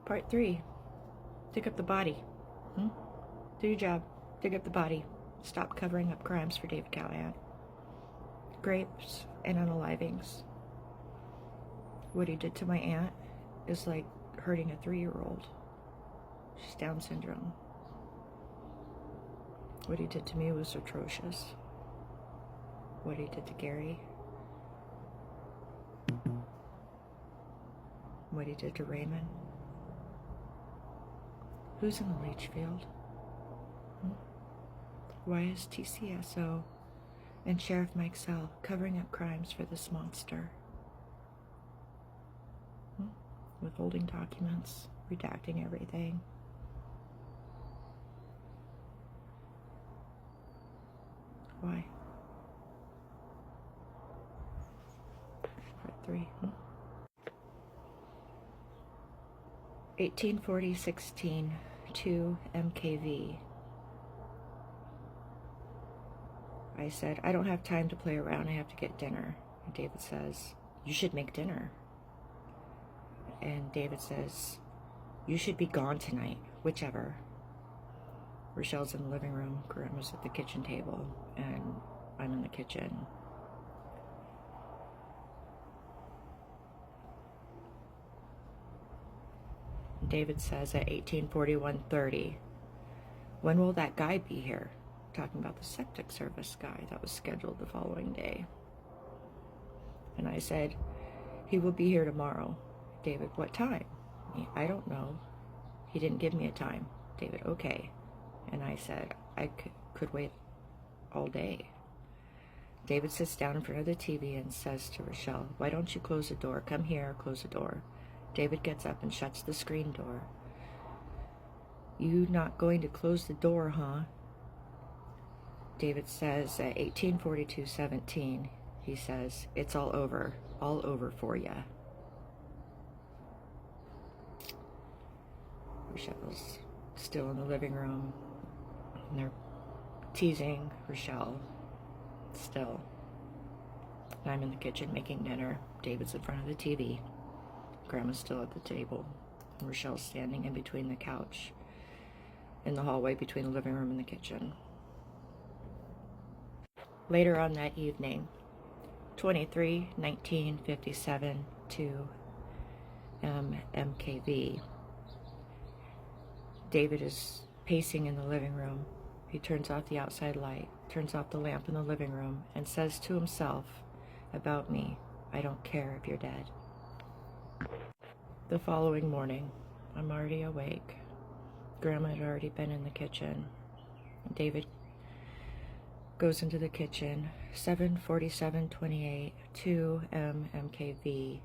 Part 3. Dig up the body. Do your job. Dig up the body. Stop covering up crimes for David Callahan. Grapes and unalivings. What he did to my aunt is like hurting a 3-year-old. She's Down syndrome. What he did to me was atrocious. What he did to Gary. What he did to Raymond. Who's in the leach field? Why is TCSO and Sheriff Mikesell covering up crimes for this monster? Withholding documents, redacting everything. Why? Part 3. 1840-16, 2 MKV. I said, I don't have time to play around, I have to get dinner. And David says, you should make dinner. And David says, you should be gone tonight, whichever. Rochelle's in the living room, Grandma's at the kitchen table, and I'm in the kitchen. David says at 1841:30, when will that guy be here? Talking about the septic service guy that was scheduled the following day. And I said, he will be here tomorrow. David, what time? I don't know. He didn't give me a time. David, okay. And I said, I could wait all day. David sits down in front of the TV and says to Rochelle, why don't you close the door? Come here, close the door. David gets up and shuts the screen door. You not going to close the door, huh? David says at 1842:17, he says, it's all over for ya. Rochelle's still in the living room, and they're teasing Rochelle still. And I'm in the kitchen making dinner. David's in front of the TV. Grandma's still at the table. And Rochelle's standing in between the couch in the hallway between the living room and the kitchen. Later on that evening, 23/19/57 to MKV. David is pacing in the living room. He turns off the outside light, turns off the lamp in the living room, and says to himself, about me, I don't care if you're dead. The following morning, I'm already awake. Grandma had already been in the kitchen. David goes into the kitchen, 7:47:28, 2 MKV.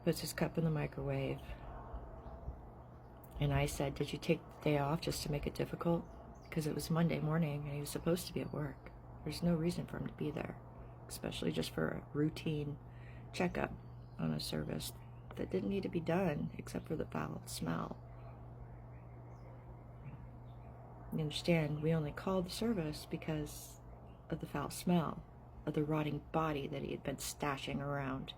Puts his cup in the microwave. And I said, did you take the day off just to make it difficult? Because it was Monday morning and he was supposed to be at work. There's no reason for him to be there, especially just for a routine checkup on a service that didn't need to be done except for the foul smell. You understand, we only called the service because of the foul smell of the rotting body that he had been stashing around.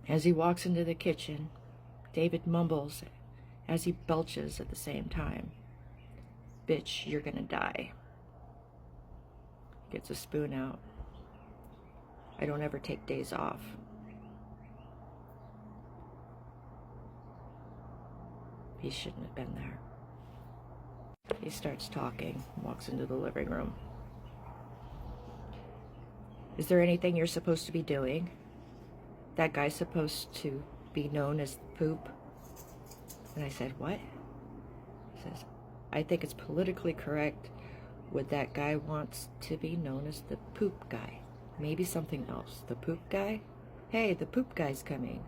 As he walks into the kitchen, David mumbles as he belches at the same time, bitch, you're gonna die. Gets a spoon out. I don't ever take days off. He shouldn't have been there. He starts talking, walks into the living room. Is there anything you're supposed to be doing? That guy's supposed to be known as Poop. And I said, what? He says, I think it's politically correct what that guy wants to be known as the Poop guy. Maybe something else. The Poop guy? Hey, the Poop guy's coming.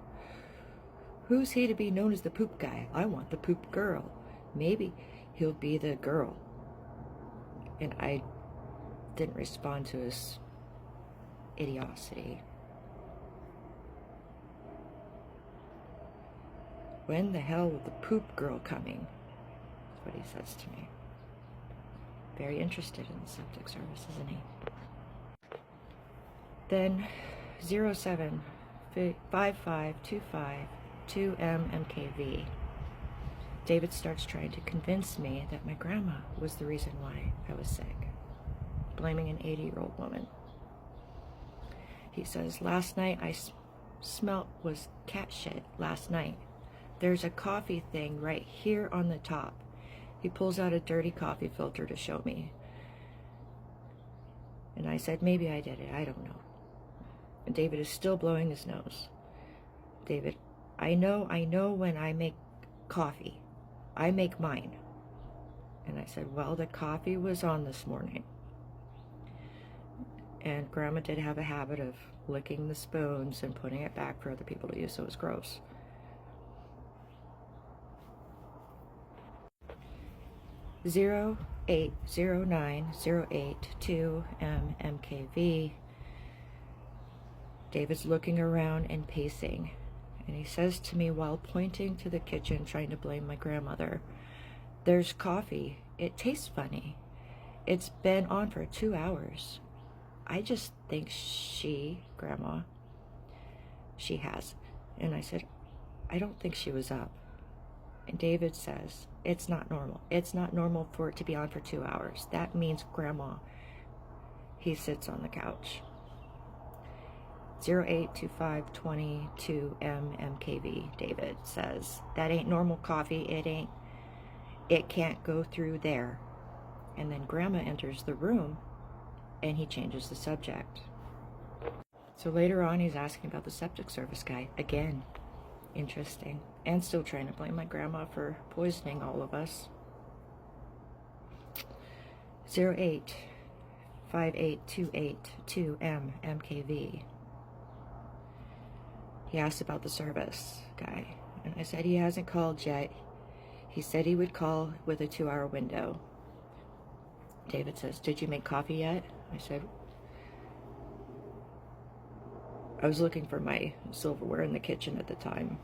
Who's he to be known as the Poop guy? I want the Poop girl. Maybe he'll be the girl. And I didn't respond to his idiocy. When the hell will the Poop girl coming? That's what he says to me. Very interested in the septic service, isn't he? Then 0755252MMKV. David starts trying to convince me that my grandma was the reason why I was sick, blaming an 80-year-old woman. He says, last night I smelt was cat shit last night. There's a coffee thing right here on the top. He pulls out a dirty coffee filter to show me. And I said, maybe I did it, I don't know. And David is still blowing his nose. David, I know when I make coffee. I make mine. And I said, well, the coffee was on this morning. And Grandma did have a habit of licking the spoons and putting it back for other people to use, so it was gross. Zero 80908-2MMKV. David's looking around and pacing, and he says to me while pointing to the kitchen, trying to blame my grandmother, there's coffee. It tastes funny. It's been on for 2 hours. I just think Grandma, she has. And I said, I don't think she was up. And David says, it's not normal. It's not normal for it to be on for 2 hours. That means Grandma. He sits on the couch. 082522MMKV, David says, that ain't normal coffee. It can't go through there. And then Grandma enters the room and he changes the subject. So later on, he's asking about the septic service guy again. Interesting. And still trying to blame my grandma for poisoning all of us. 0858282MMKV. He asked about the service guy, and I said he hasn't called yet. He said he would call with a 2-hour window. David says, did you make coffee yet? I said, I was looking for my silverware in the kitchen at the time.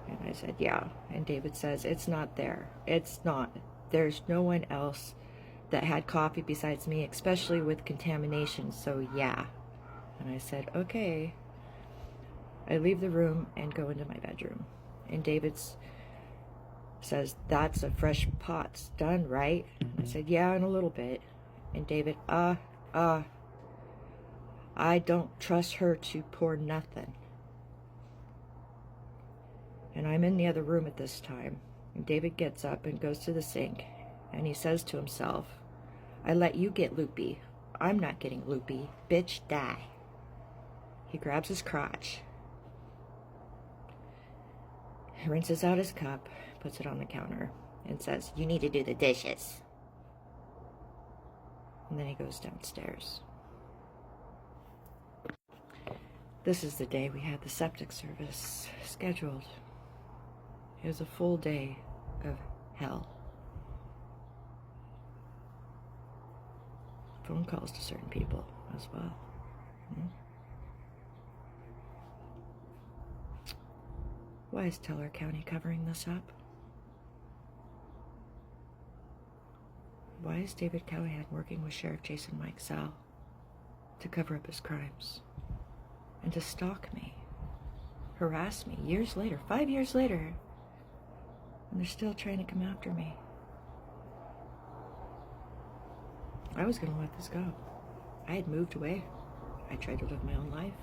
And I said, yeah. And David says, it's not there. It's not. There's no one else that had coffee besides me, especially with contamination, so yeah. And I said, okay. I leave the room and go into my bedroom. And David says, that's a fresh pot's done, right? I said, yeah, in a little bit. And David, I don't trust her to pour nothing. And I'm in the other room at this time. And David gets up and goes to the sink. And he says to himself, I let you get loopy. I'm not getting loopy. Bitch, die. He grabs his crotch, rinses out his cup, puts it on the counter, and says, you need to do the dishes. And then he goes downstairs. This is the day we had the septic service scheduled. It was a full day of hell. Phone calls to certain people as well. Why is Teller County covering this up? Why is David Callahan working with Sheriff Jason Mikesell to cover up his crimes and to stalk me, harass me years later, 5 years later, and they're still trying to come after me? I was going to let this go. I had moved away. I tried to live my own life.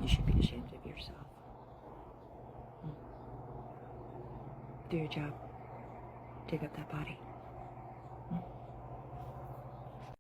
You should be ashamed of yourself. Do your job. Dig up that body.